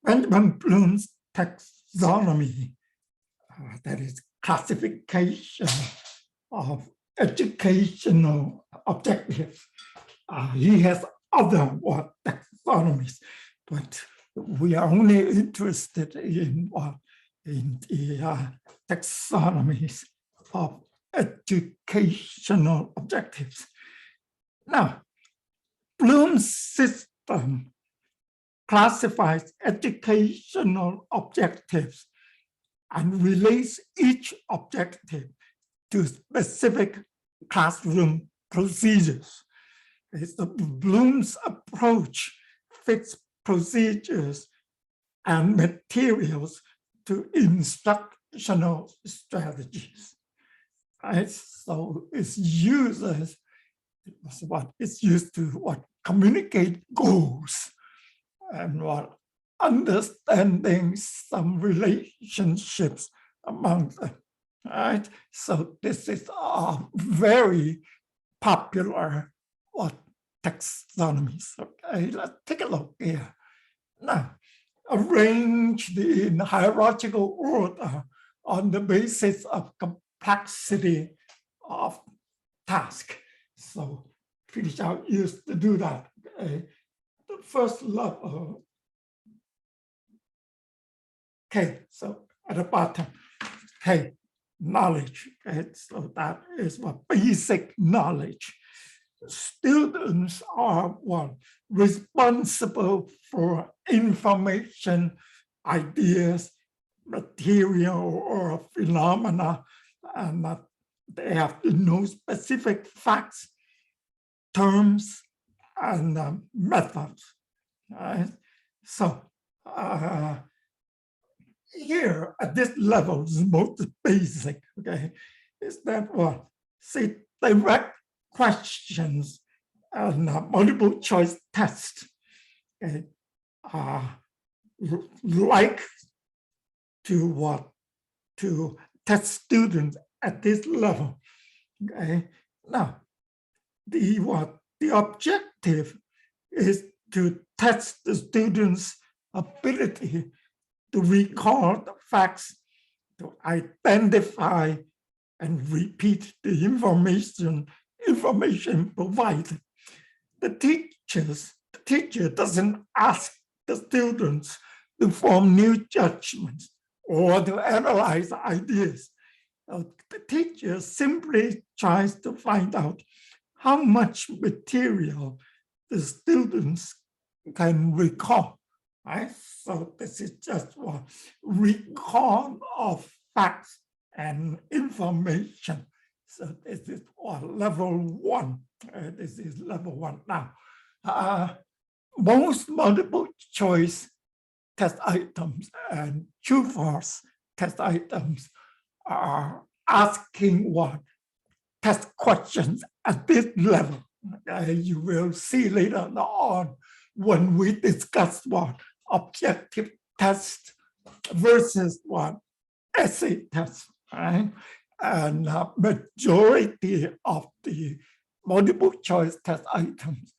Benjamin Bloom's taxonomy, that is classification of educational objectives. He has other taxonomies, but we are only interested in the taxonomies of educational objectives. Now, Bloom's system classifies educational objectives and relates each objective to specific classroom procedures. Bloom's approach fits procedures and materials to instructional strategies. Right? So it's used to communicate goals and understanding some relationships among them. Right? So this is a very popular taxonomies. Okay, let's take a look here. Now, arranged in hierarchical order on the basis of complexity of task. So Fischl used to do that. Okay. The first level. Okay, so at the bottom, okay, knowledge. Okay, so that is what basic knowledge. Students are responsible for information, ideas, material, or phenomena, and they have to know specific facts, terms, and methods. Right? So here at this level is most basic. Okay, is that say direct questions and multiple choice tests. Okay, like to test students at this level. Okay, now the objective is to test the students' ability to recall the facts, to identify and repeat the information provided. The teacher doesn't ask the students to form new judgments or to analyze ideas. The teacher simply tries to find out how much material the students can recall. Right? So this is just recall of facts and information. So this is level one. This is level one. Now, most multiple choice test items and true-false test items are asking test questions at this level. You will see later on when we discuss objective test versus essay test, right? And majority of the multiple choice test items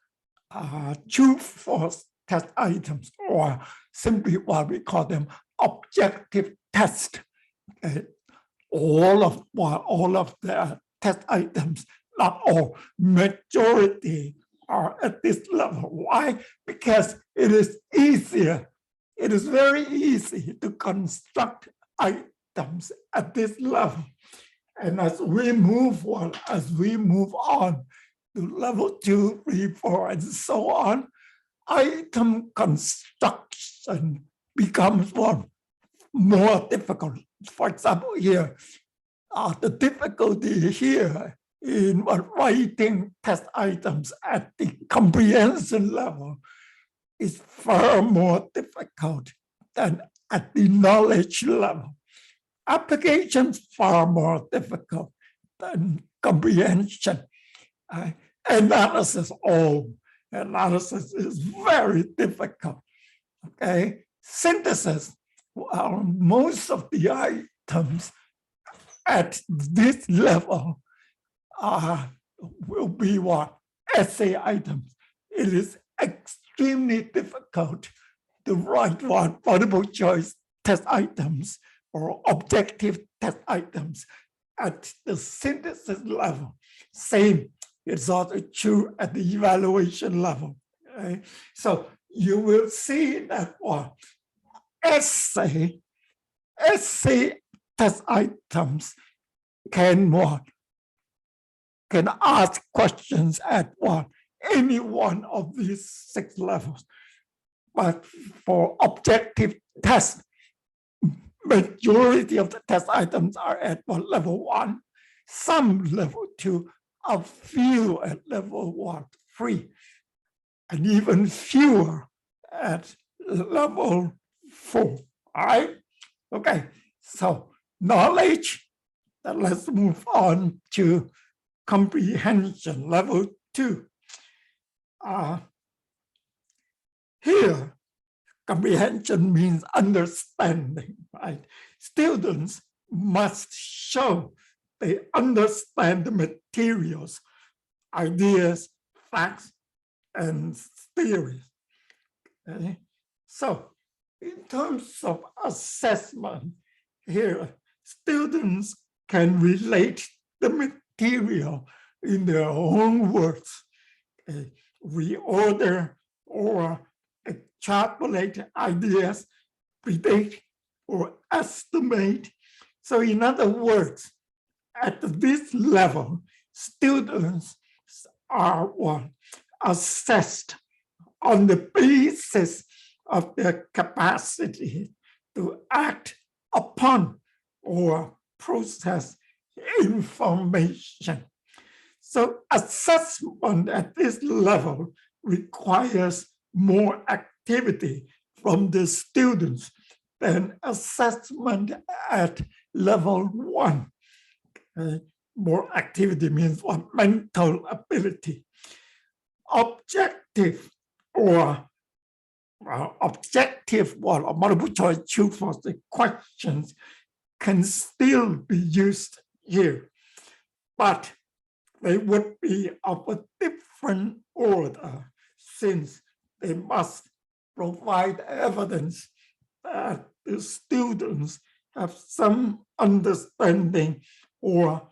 are true-false test items, or simply what we call them objective test. All of the test items, not all, majority are at this level. Why? Because it is easier. It is very easy to construct items at this level. And as we move on to level 2, 3, 4, and so on, item construction becomes more difficult. For example, here, the difficulty here in writing test items at the comprehension level is far more difficult than at the knowledge level. Application far more difficult than comprehension. Analysis is very difficult. Okay, synthesis. Most of the items at this level will be essay items. It is extremely difficult the right one, multiple choice test items or objective test items at the synthesis level. Same, it's also true at the evaluation level. Okay? So you will see that one essay test items can ask questions at any one of these 6 levels. But for objective tests, majority of the test items are at level 1, some level 2, a few at level 3, and even fewer at level 4. All right? Okay, so knowledge, let's move on to comprehension, level 2. Here, comprehension means understanding, right? Students must show they understand the materials, ideas, facts, and theories. Okay? So, in terms of assessment, here, students can relate the material in their own words, reorder or extrapolate ideas, predict or estimate. So in other words, at this level, students are assessed on the basis of their capacity to act upon or process information. So assessment at this level requires more activity from the students than assessment at level 1. More activity means mental ability. Objective or multiple choice true false questions can still be used here, but they would be of a different order since they must provide evidence that the students have some understanding or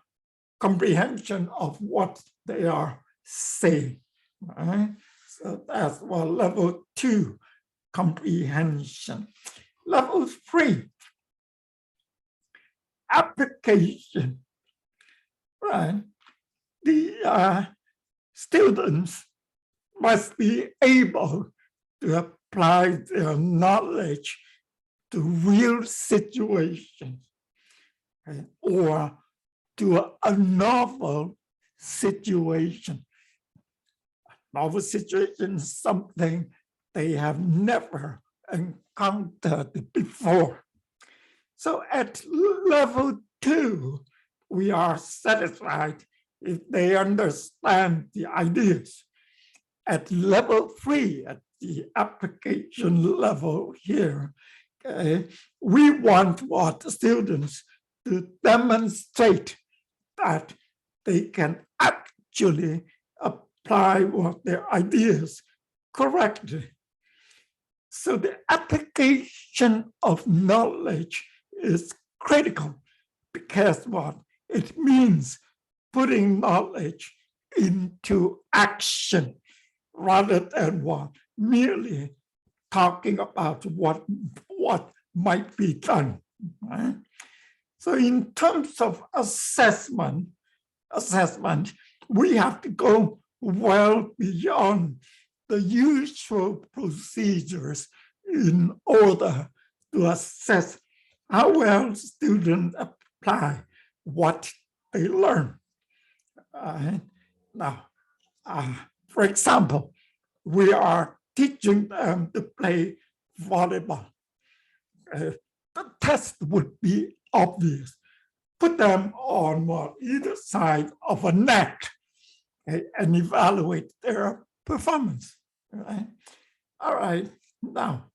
comprehension of what they are saying. Right? So that's level 2, comprehension. Level 3, application. Right? The students must be able to apply their knowledge to real situations, right? Or to a novel situation. A novel situation is something they have never encountered before. So at level 2, we are satisfied if they understand the ideas. At level 3, at the application level here, we want students to demonstrate that they can actually apply their ideas correctly. So the application of knowledge is critical because it means putting knowledge into action rather than merely talking about what might be done. Right? So in terms of assessment, we have to go well beyond the usual procedures in order to assess how well students apply what they learn. Now, for example, we are teaching them to play volleyball. The test would be obvious. Put them on either side of a net and evaluate their performance. Right? All right, now,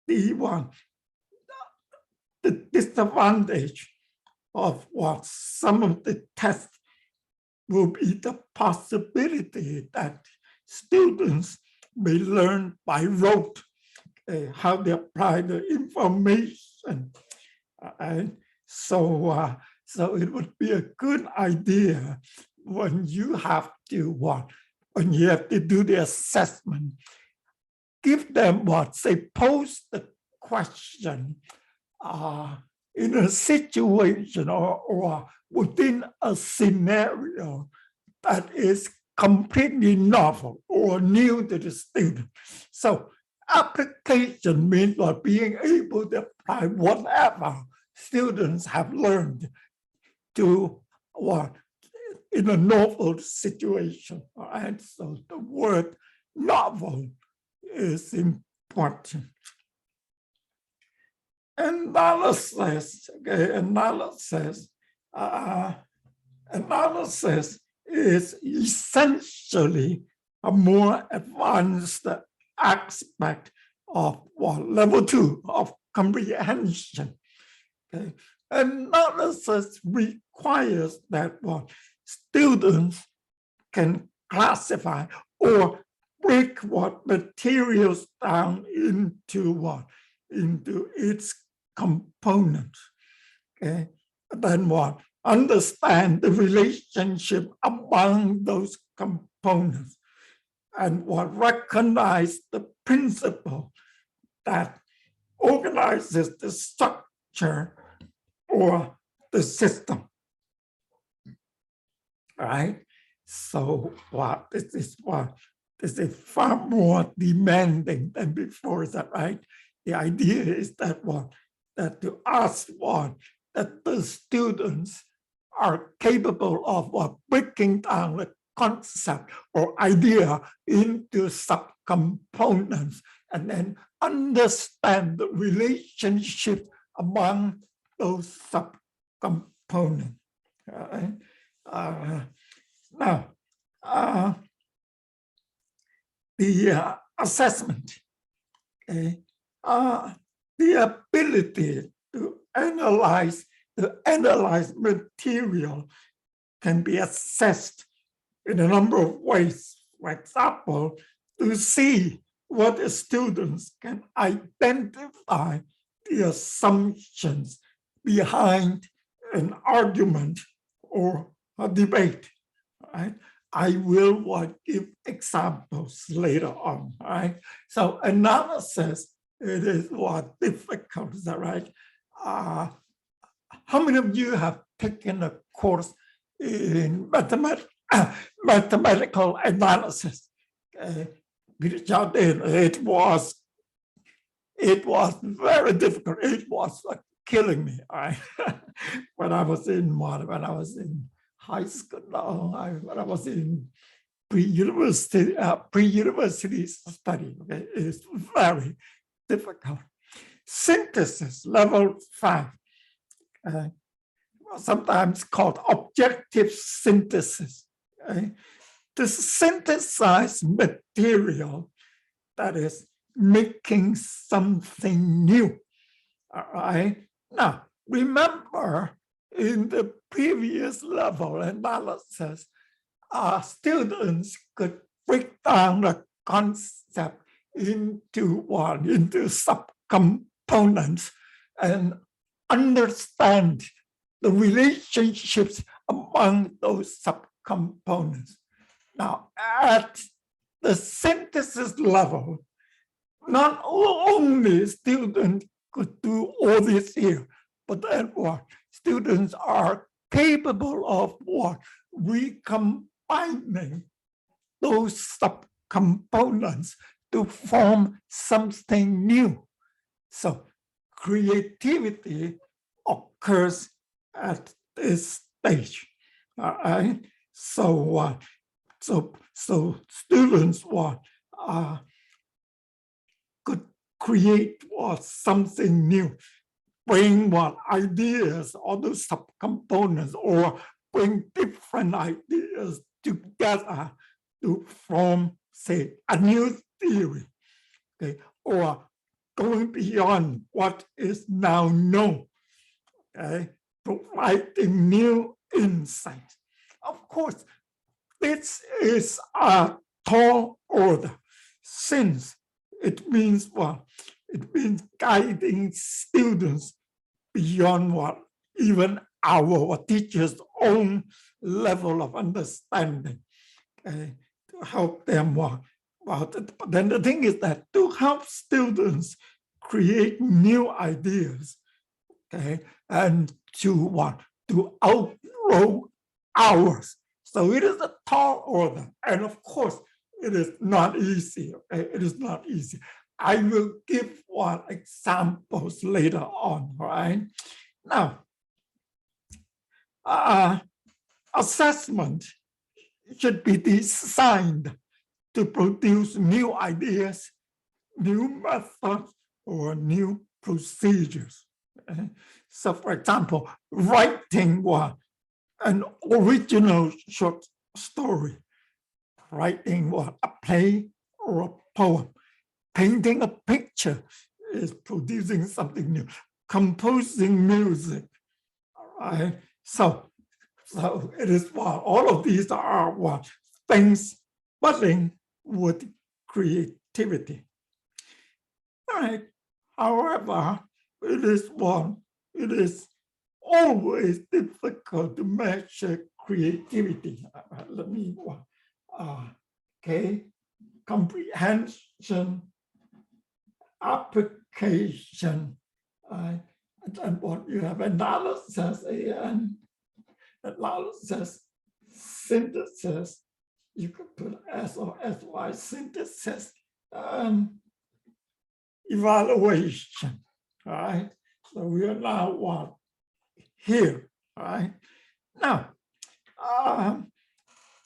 the disadvantage of some of the tests will be the possibility that students may learn by rote how they apply the information. And so it would be a good idea when you have to when you have to do the assessment, give them say pose the question in a situation or within a scenario that is completely novel or new to the student. So application means being able to apply whatever students have learned to in a novel situation. And so the word novel is important. Analysis is essentially a more advanced aspect of level 2 of comprehension. Okay. Analysis requires that students can classify or break materials down into its components. Okay, then understand the relationship among those components and recognize the principle that organizes the structure or the system. All right. So this is far more demanding than before. Is that right? The idea is that that to ask that the students are capable of breaking down the concept or idea into subcomponents and then understand the relationship among those subcomponents. Right? Now, the assessment, okay, the ability to analyze material can be assessed in a number of ways. For example, to see what the students can identify the assumptions behind an argument or a debate. Right? I will give examples later on. Right? So analysis, it is difficult, is that right? How many of you have taken a course in mathematical analysis? It was very difficult. It was killing me. Right? when I was in high school, when I was in pre-university study. Okay, it's very difficult. Synthesis, level 5, sometimes called objective synthesis. Okay? To synthesize material that is making something new. All right. Now, remember in the previous level analysis, students could break down the concept into subcomponents and understand the relationships among those subcomponents. Now, at the synthesis level, not only students could do all this here, but then students are capable of recombining those subcomponents to form something new. So creativity occurs at this stage. All right. So students could create something new, bring ideas or the subcomponents, or bring different ideas together to form, say, a new theory, okay, or going beyond what is now known, okay, providing new insights. Of course, this is a tall order. since it means what? It means guiding students beyond what even our teachers' own level of understanding, okay, to help them what. Well, then the thing is that to help students create new ideas, okay, and to what? To outgrow ours. So it is a tall order, and of course, it is not easy. Okay? It is not easy. I will give one examples later on. Right now, assessment should be designed to produce new ideas, new methods, or new procedures. So, for example, writing an original short story, writing a play or a poem, painting a picture is producing something new, composing music. All right, so it is all of these are things budding with creativity. All right. However, it is always difficult to measure creativity. Let me okay, comprehension, application, and what you have analysis and analysis, synthesis. You could put S or SY, synthesis, evaluation. Right. So we are now here. Right now,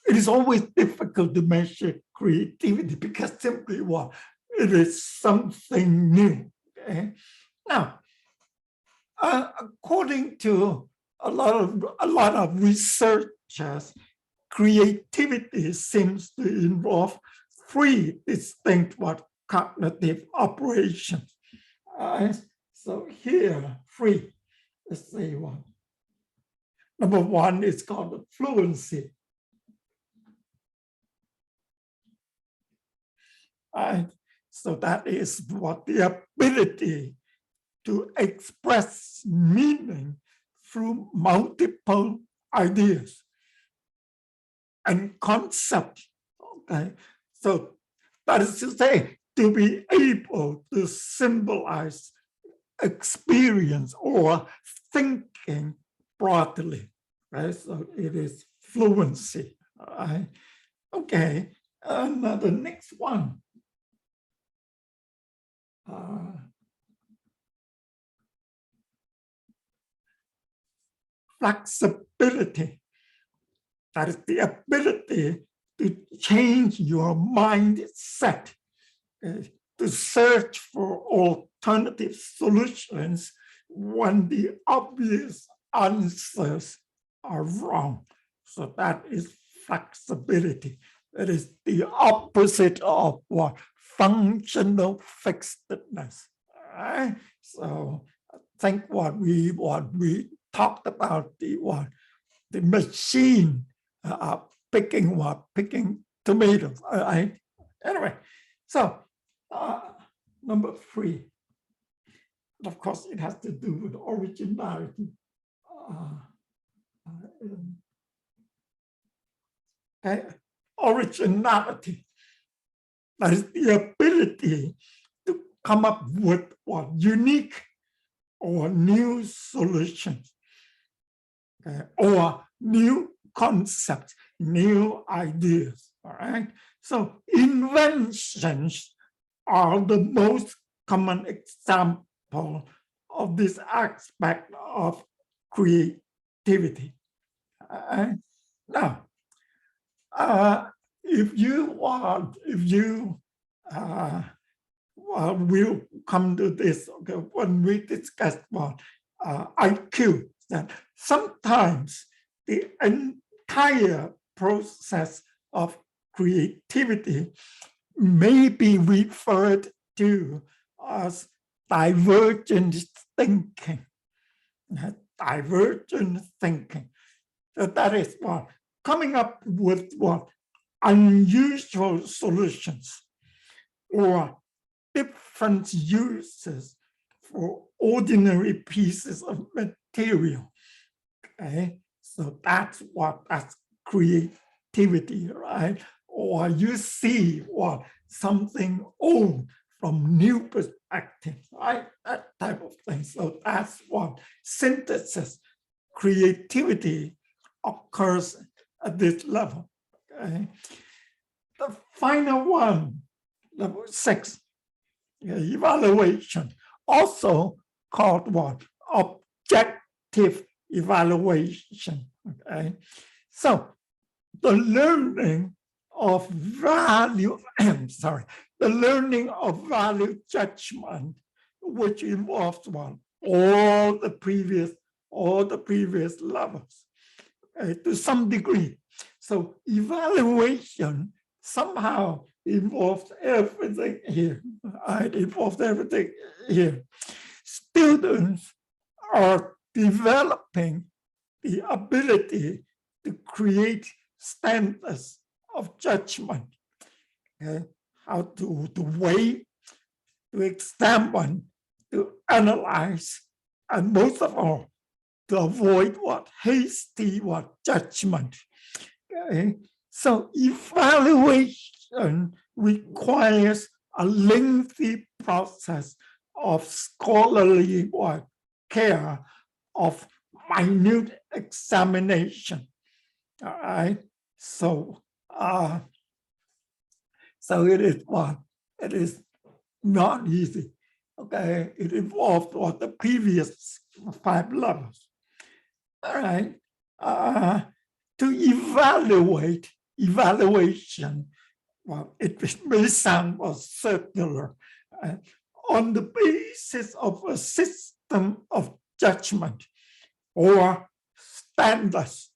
it is always difficult to measure creativity because simply it is something new. Okay. Now, according to a lot of researchers, creativity seems to involve three distinct cognitive operations. So here, three. Let's say one. Number one is called fluency. So that is the ability to express meaning through multiple ideas and concepts. Okay, so that is to say, to be able to symbolize experience or thinking broadly, right? So it is fluency. Right? Okay, and the next one. Flexibility. That is the ability to change your mindset, to search for alternative solutions when the obvious answers are wrong. So that is flexibility. That is the opposite of functional fixedness. Right? So I think what we talked about the machine picking tomatoes. Anyway, so number three, of course, it has to do with originality. Originality. That is the ability to come up with unique or new solutions, or new concepts, new ideas. All right. So inventions are the most common example of this aspect of creativity. Now, if you we'll come to this, okay, when we discuss IQ, that sometimes the entire process of creativity may be referred to as divergent thinking. Divergent thinking. So that is coming up with unusual solutions. or different uses for ordinary pieces of material. Okay, so that's creativity, right? Or you see what something old from new perspective, right? That type of thing. So that's what synthesis, creativity occurs at this level. Okay. The final one, level 6, evaluation, also called what? Objective evaluation. Okay. So the learning of value, the learning of value judgment, which involves one, all the previous levels, to some degree. So evaluation somehow involves everything here. It involves everything here. Students are developing the ability to create standards of judgment, okay? How to weigh, to examine, to analyze, and most of all, to avoid hasty judgment. Okay? So evaluation requires a lengthy process of scholarly care, of minute examination. All right. So it is not easy. Okay, it involves the previous 5 levels. All right. To evaluation, it may sound circular. On the basis of a system of judgment or standards,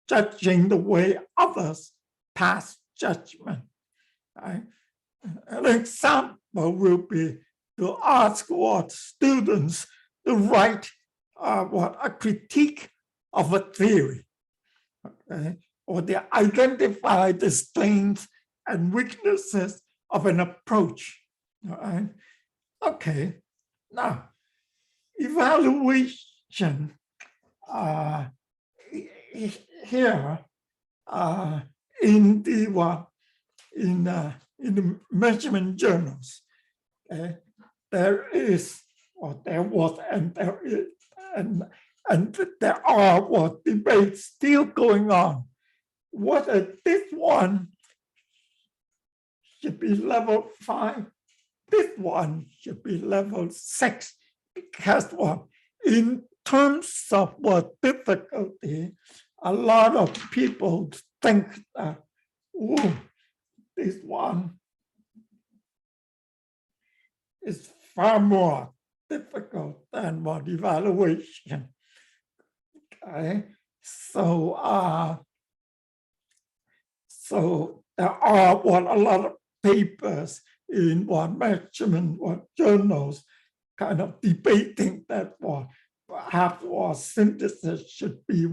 judging the way others pass judgment. Right? An example will be to ask students to write a critique of a theory, okay? Or they identify the strengths and weaknesses of an approach. All right? Okay, now evaluation here in the measurement journals, there is, or there was, and there is, and there are debates still going on. Whether this one should be level 5, this one should be level 6, because in terms of difficulty, a lot of people think that, oh, this one is far more difficult than evaluation. Okay, so there are a lot of papers in measurement journals kind of debating that perhaps synthesis should be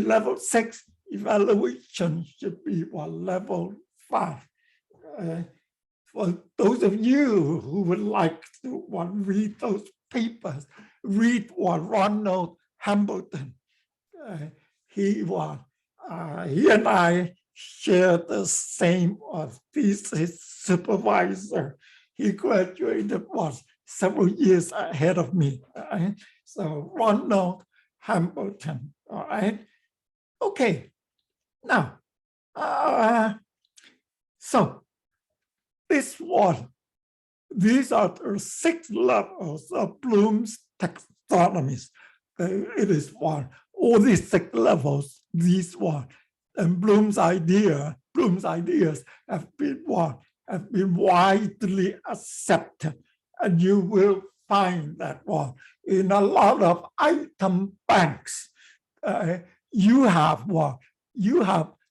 level 6, evaluation should be level 5. For those of you who would like to read those papers, read Ronald Hamilton. He and I share the same thesis supervisor. He graduated several years ahead of me. Right? So Ronald Hamilton. All right. Okay. Now, so these are the 6 levels of Bloom's taxonomies. It is all these 6 levels, and Bloom's ideas have been widely accepted, and you will find that in a lot of item banks, you have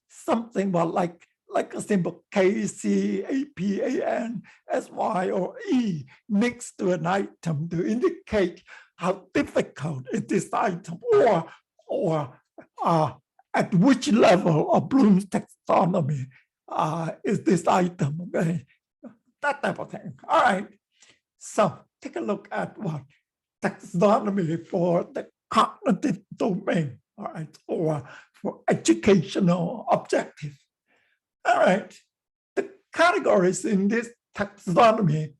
something like a simple KC, APAN, SY, or E next to an item to indicate how difficult is this item, or at which level of Bloom's taxonomy is this item, okay? That type of thing. All right. So take a look at what taxonomy for the cognitive domain, all right, or for educational objective. All right. The categories in this taxonomy,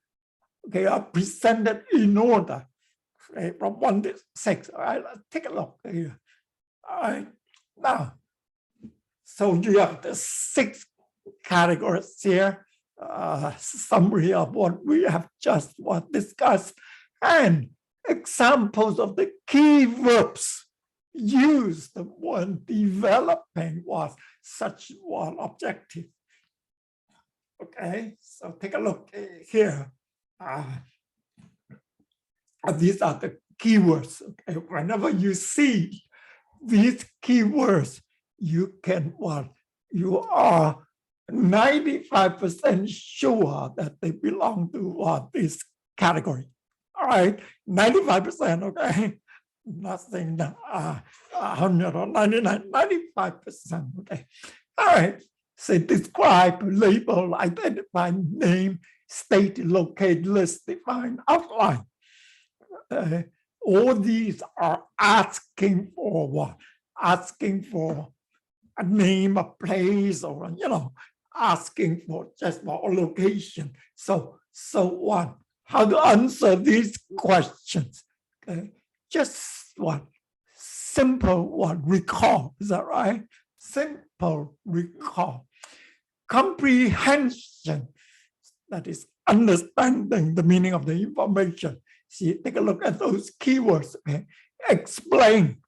okay, are presented in order, okay, from 1 to 6. All right, let's take a look here. All right. Now, so you have the 6 categories here, summary of what we have just discussed, and examples of the key verbs used when developing such one objective. Okay, so take a look here. These are the keywords. Okay, whenever you see these keywords, you can you are 95% sure that they belong to this category. All right, 95%, okay? Nothing 100 or 99, 95%, okay? All right, say describe, label, identify, name, state, locate, list, define, outline. All these are asking for what? Asking for a name, a place, or asking for just for a location. So what? How to answer these questions? Okay, just simple recall. Is that right? Simple recall. Comprehension. That is understanding the meaning of the information. See, take a look at those keywords. Okay? Explain,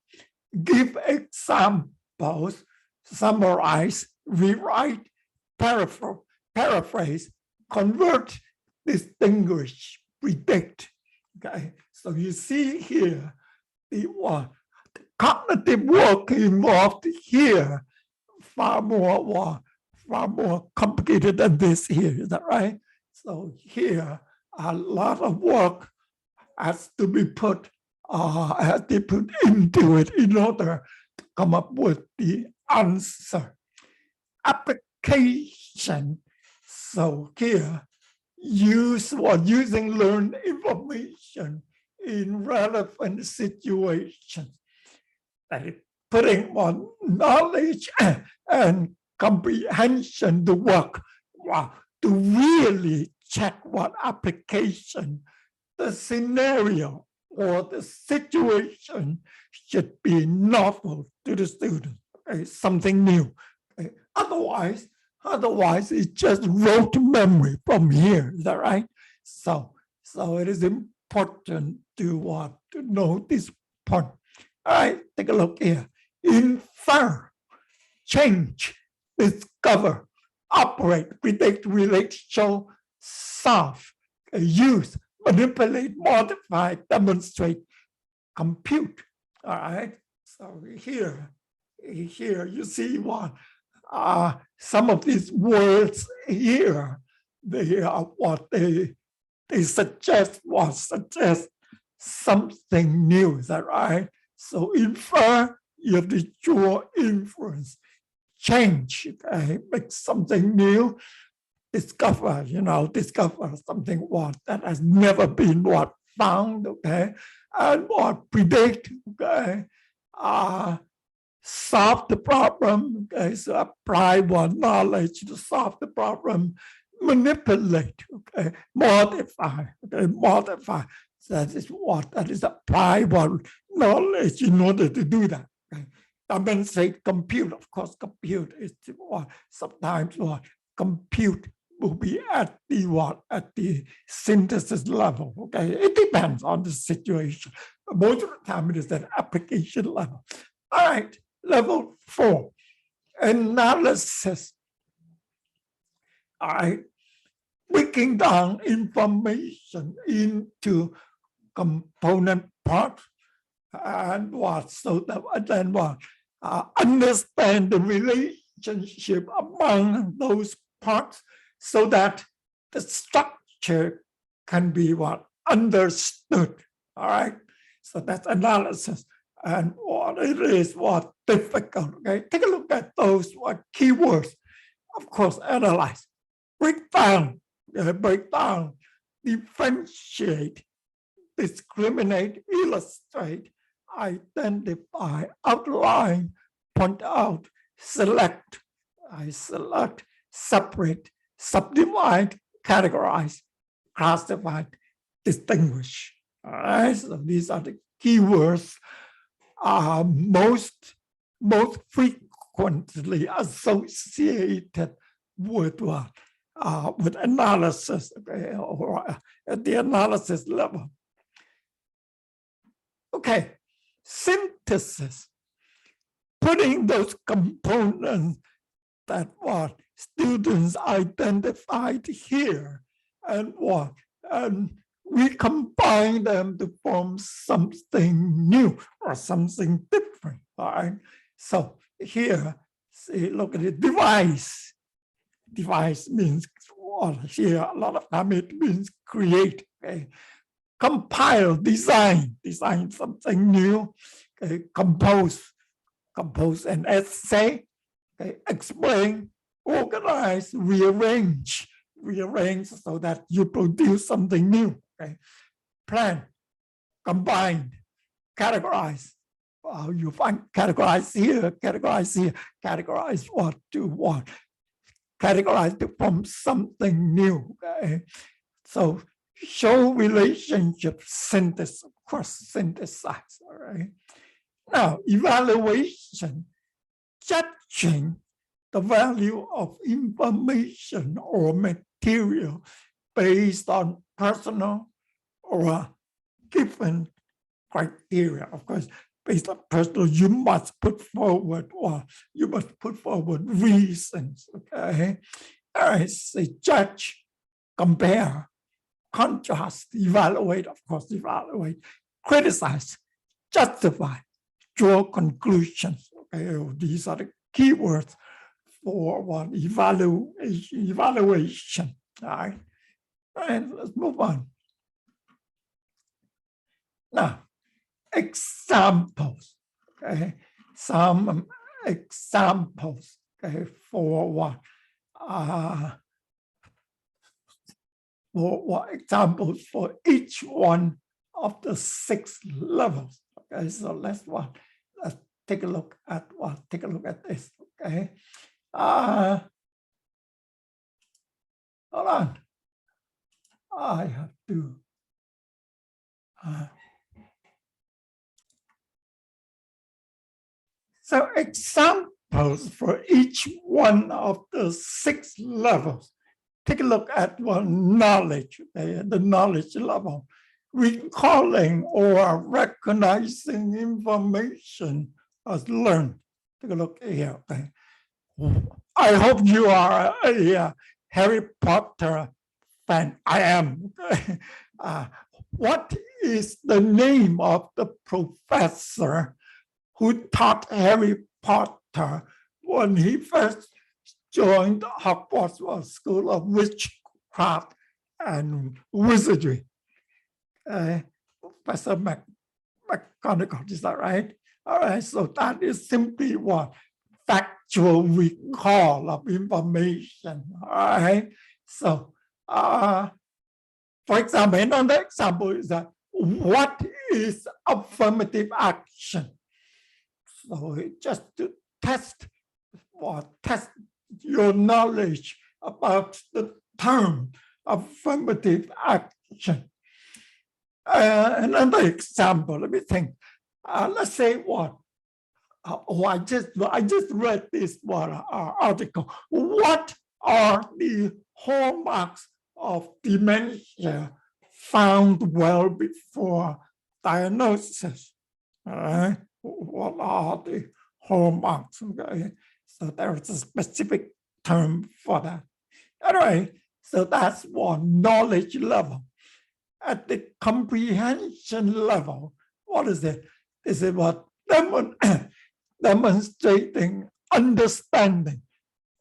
give examples, summarize, rewrite, paraphrase, convert, distinguish, predict. Okay, so you see here the cognitive work involved here far more complicated than this here. Is that right? So here a lot of work has to be put into it in order to come up with the answer. Application. So here, using learned information in relevant situations. That is putting more knowledge and comprehension to work to really check what application the scenario or the situation should be novel to the student, okay? Something new. Okay? Otherwise, it's just rote memory from here. Is that right? So it is important to know this point. All right, take a look here. Infer, change, discover, operate, predict, relate, show, solve, use, manipulate, modify, demonstrate, compute. All right. So here you see some of these words here. They are what they suggest something new. Is that right? So infer, you have to draw inference. Change, okay, make something new. Discover something that has never been found, okay, and predict, okay, solve the problem, okay, so apply knowledge to solve the problem, manipulate, okay, modify, that is apply knowledge in order to do that. Okay? Demonstrate, compute, of course, compute is sometimes compute will be at the synthesis level. Okay, it depends on the situation. But most of the time, it is at application level. All right, level 4, analysis. All right, breaking down information into component parts and understand the relationship among those parts so that the structure can be understood. All right, so that's analysis. And what it is difficult. Okay, take a look at those keywords. of course, analyze, break down, differentiate, discriminate, illustrate, identify, outline, point out, select, select, separate, subdivide, categorize, classify, distinguish. All right, so these are the keywords most frequently associated with what? With analysis, okay, or at the analysis level. Okay, synthesis, putting those components that what students identified here and what, and we combine them to form something new or something different, all right? So here, see, look at the device. Device means, well, here a lot of time it means create, okay? Compile, design something new, okay? Compose an essay, okay? Explain, organize, rearrange so that you produce something new, okay? Plan, combine, categorize. You find categorize here, categorize what to what, categorize from something new, okay? So show relationship, synthesis, of course, synthesize, all right? Now, evaluation, judging the value of information or material based on personal or given criteria. Of course, based on personal, you must put forward reasons, okay? All right, say judge, compare, contrast, evaluate, of course, criticize, justify, draw conclusions, okay? These are the keywords for what? Evaluation, all right? All right, let's move on. Now, examples, okay? Some examples, okay, for what? Examples for each one of the 6 levels. Okay, so let's take a look at this. Okay, hold on. I have to. So examples for each one of the 6 levels. Take a look at knowledge, okay, the knowledge level. Recalling or recognizing information as learned. Take a look here, okay. I hope you are a Harry Potter fan. I am. Okay. What is the name of the professor who taught Harry Potter when he first joined Hogwarts School of Witchcraft and Wizardry? Professor McGonagall, is that right? All right, so that is simply what? Factual recall of information, all right? So, for example, another example is that what is affirmative action? So just to test your knowledge about the term affirmative action. Another example, let me think. Let's say what? I just read this article. What are the hallmarks of dementia found well before diagnosis? What are the hallmarks? Okay, so there is a specific term for that. Anyway, so that's one knowledge level. At the comprehension level, what is it? Is it what? Demonstrating understanding,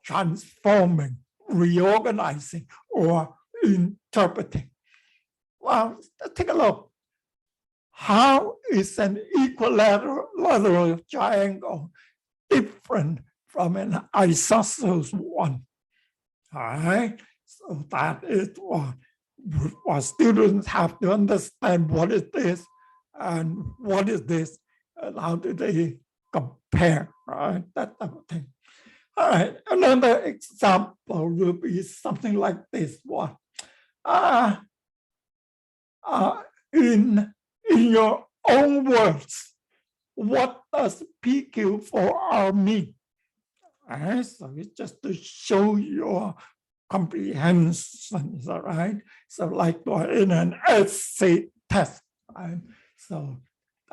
transforming, reorganizing, or interpreting. Well, let's take a look. How is an equilateral triangle different from an isosceles one? All right. So that is what students have to understand what is this and what is this and how do they compare, right? That type of thing. All right. Another example will be something like this one. Uh, in your own words, what does PQ4R mean? All right, so it's just to show your comprehension, is that right? So like in an essay test, right? So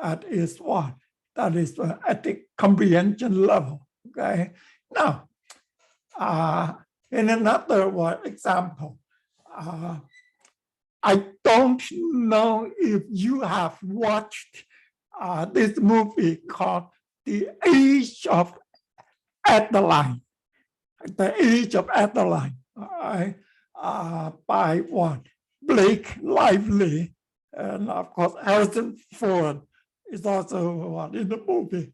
that is what? That is at the comprehension level, okay? Now, in another example, I don't know if you have watched this movie called The Age of Adeline. The Age of Adeline, by what? Blake Lively, and of course Harrison Ford is also in the movie.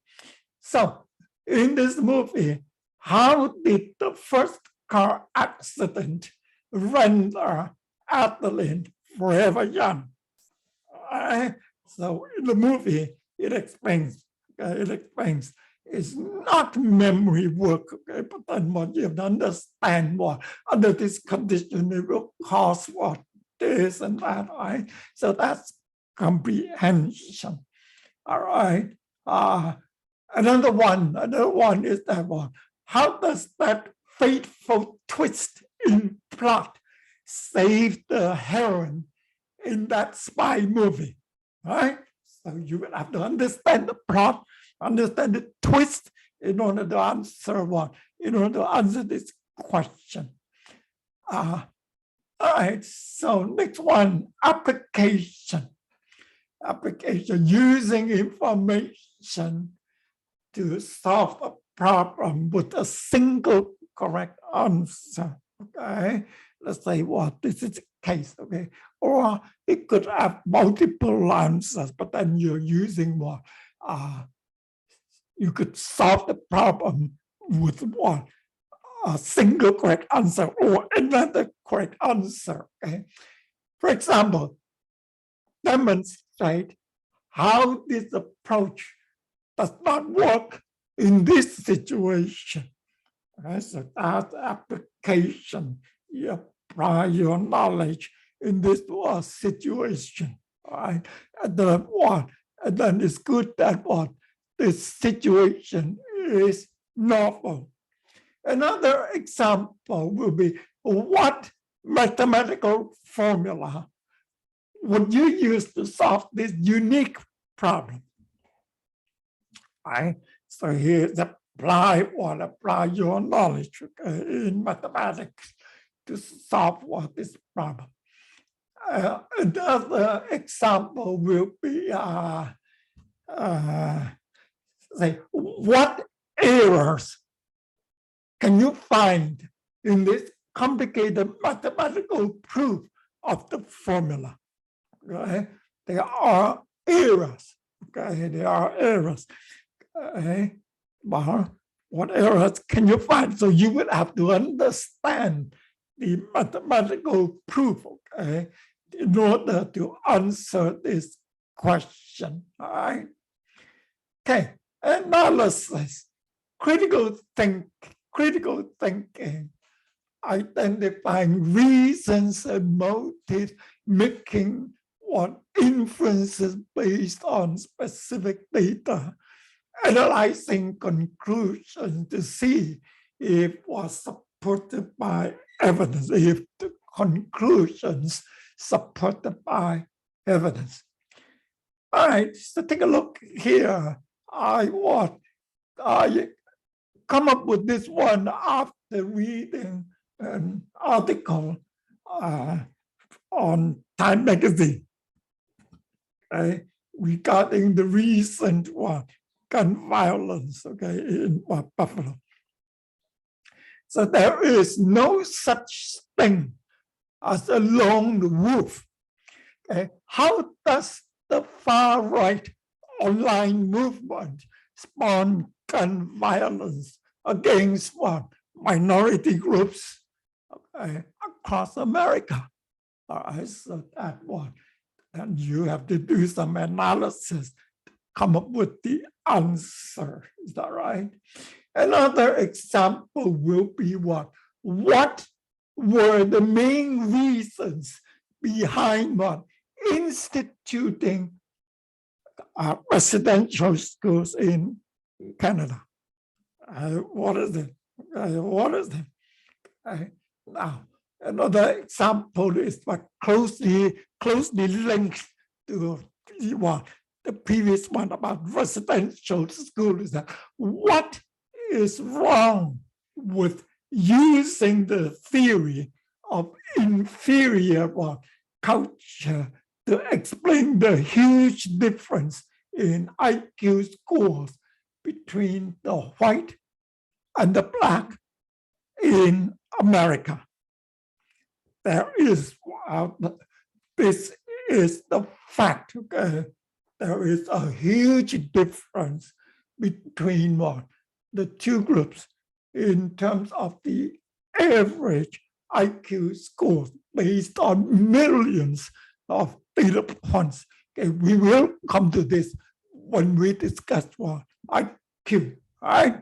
So in this movie, how did the first car accident render Adeline forever young? So in the movie, it explains. It's not memory work, okay? But then what you have to understand what under this condition it will cause what this and that, right? So that's comprehension. All right. Another one is that one. How does that fateful twist in plot save the heroine in that spy movie? Right? So you will have to understand the plot, understand the twist in order to answer what, in order to answer this question. All right, so next one, application. Application, using information to solve a problem with a single correct answer. Okay, let's say what this is the case. Okay, or it could have multiple answers, but then you're using what you could solve the problem with what a single correct answer or another correct answer. Okay, for example, demonstrate how this approach does not work in this situation. Right? So that's application. You apply your knowledge in this situation. Right? And then it's good that this situation is novel. Another example will be, what mathematical formula would you use to solve this unique problem? Right? So here's apply your knowledge in mathematics to solve this problem. Another example will be say, what errors can you find in this complicated mathematical proof of the formula? Okay? There are errors. Okay, there are errors. Okay? Well, what errors can you find? So you will have to understand the mathematical proof, okay, in order to answer this question. All right. Okay, analysis, critical thinking, identifying reasons and motives, making inferences based on specific data, analyzing conclusions to see if was supported by evidence, if the conclusions supported by evidence. All right, so take a look here. I come up with this one after reading an article on Time magazine, okay, regarding the recent gun violence, okay, in Buffalo. So there is no such thing as a lone wolf. Okay? How does the far right online movement spawn gun violence against minority groups okay, across America. All right, so that one. And you have to do some analysis, come up with the answer. Is that right? Another example will be what? What were the main reasons behind what? Instituting residential schools in Canada. What is it? What is it? Now, another example is what closely linked to what the previous one about residential school is that what is wrong with using the theory of inferior culture to explain the huge difference in IQ scores between the white and the black in America. There is, this is the fact, okay? There is a huge difference between what the two groups in terms of the average IQ scores based on millions of data points. Okay, we will come to this when we discuss what IQ, right?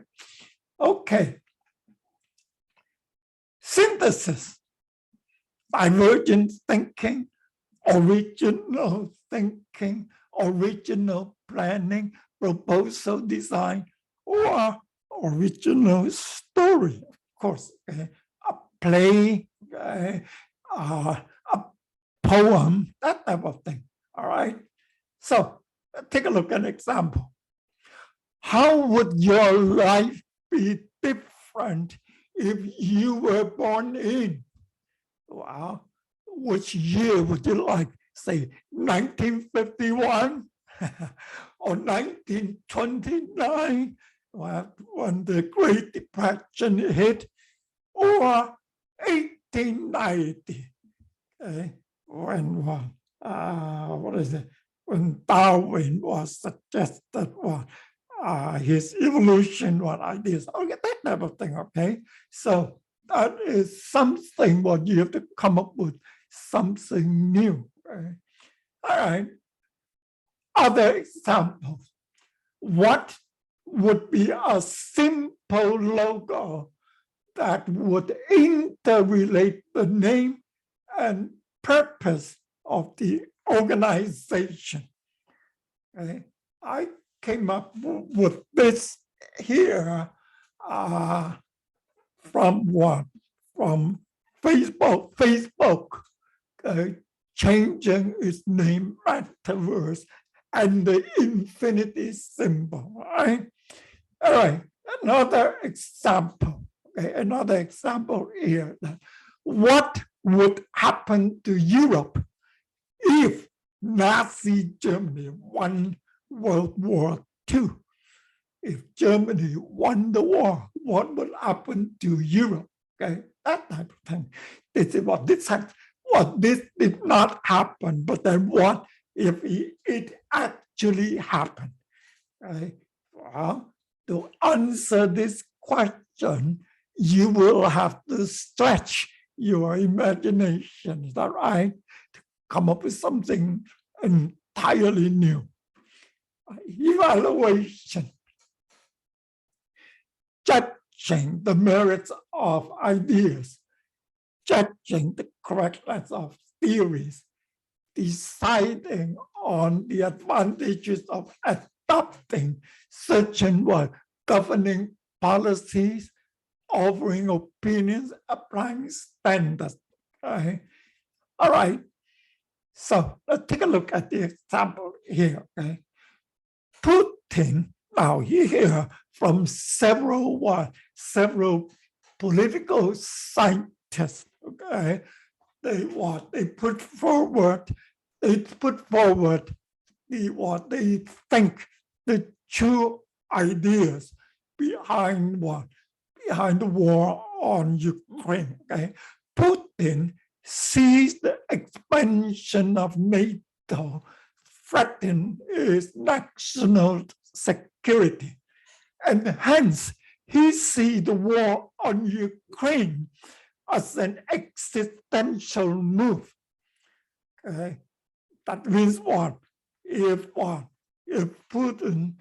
Okay. Synthesis, divergent thinking, original thinking, original planning, proposal design, or original story, of course, okay? A play, okay? A poem, that type of thing, all right? So take a look at an example. How would your life be different if you were born in, wow, which year would you like? Say 1951 or 1929, when the Great Depression hit, or 1890, okay, when what is it? When Darwin was suggested his evolution ideas, okay, that type of thing, okay? So that is something what you have to come up with something new. Okay? All right. Other examples. What would be a simple logo that would interrelate the name and purpose of the organization? Okay? I came up with this here from what? From Facebook. Facebook changing its name metaverse and the infinity symbol, right? All right, another example. Okay, another example here. What would happen to Europe if Nazi Germany won World War II? If Germany won the war, what would happen to Europe? Okay, that type of thing. This is what this did not happen, but then what if it actually happened? Okay? Well, to answer this question, you will have to stretch your imagination, is that right? To come up with something entirely new. Evaluation. Judging the merits of ideas, judging the correctness of theories, deciding on the advantages of adopting certain governing policies, offering opinions, applying standards. Okay? All right. So let's take a look at the example here. Okay? Putin, now here from several political scientists. Okay, they put forward they think the true ideas behind the war on Ukraine. Okay, Putin sees the expansion of NATO threaten its national security, and hence he sees the war on Ukraine as an existential move. Okay, that means what? If Putin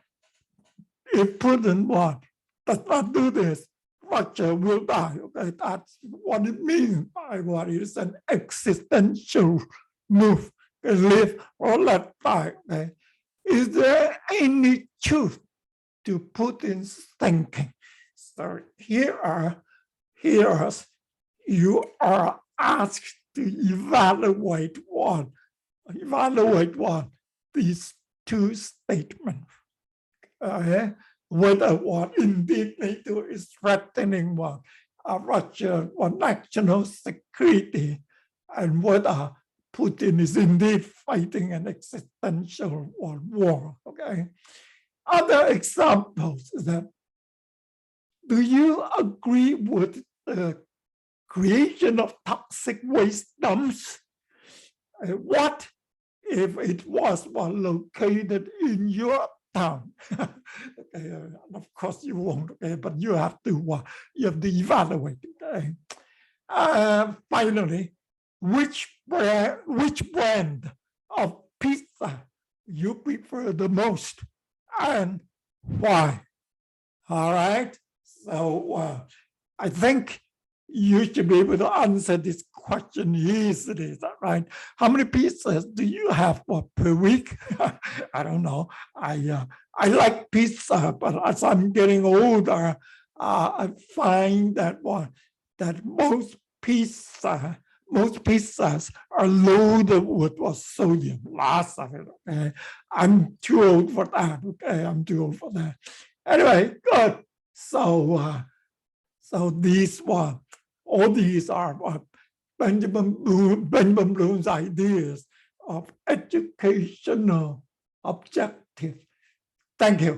what does not do this, Russia will die. Okay, that's what it means by what is an existential move. Live or let die. Okay? Is there any truth to Putin's thinking? So here you are asked to evaluate these two statements. Whether what indeed NATO is threatening Russia or national security, and whether Putin is indeed fighting an existential war. Okay. Other examples is that, do you agree with the creation of toxic waste dumps? What if it was located in your town? Okay, of course you won't. Okay, but you have to evaluate. Okay. Finally, which brand of pizza you prefer the most and why? All right. So I think you should be able to answer this question easily. Is that right? How many pizzas do you have per week? I don't know. I like pizza, but as I'm getting older, I find that most pizzas are loaded with sodium. Lots of it. Okay, I'm too old for that. Okay, I'm too old for that. Anyway, good. So these all these are Benjamin Bloom's ideas of educational objectives. Thank you.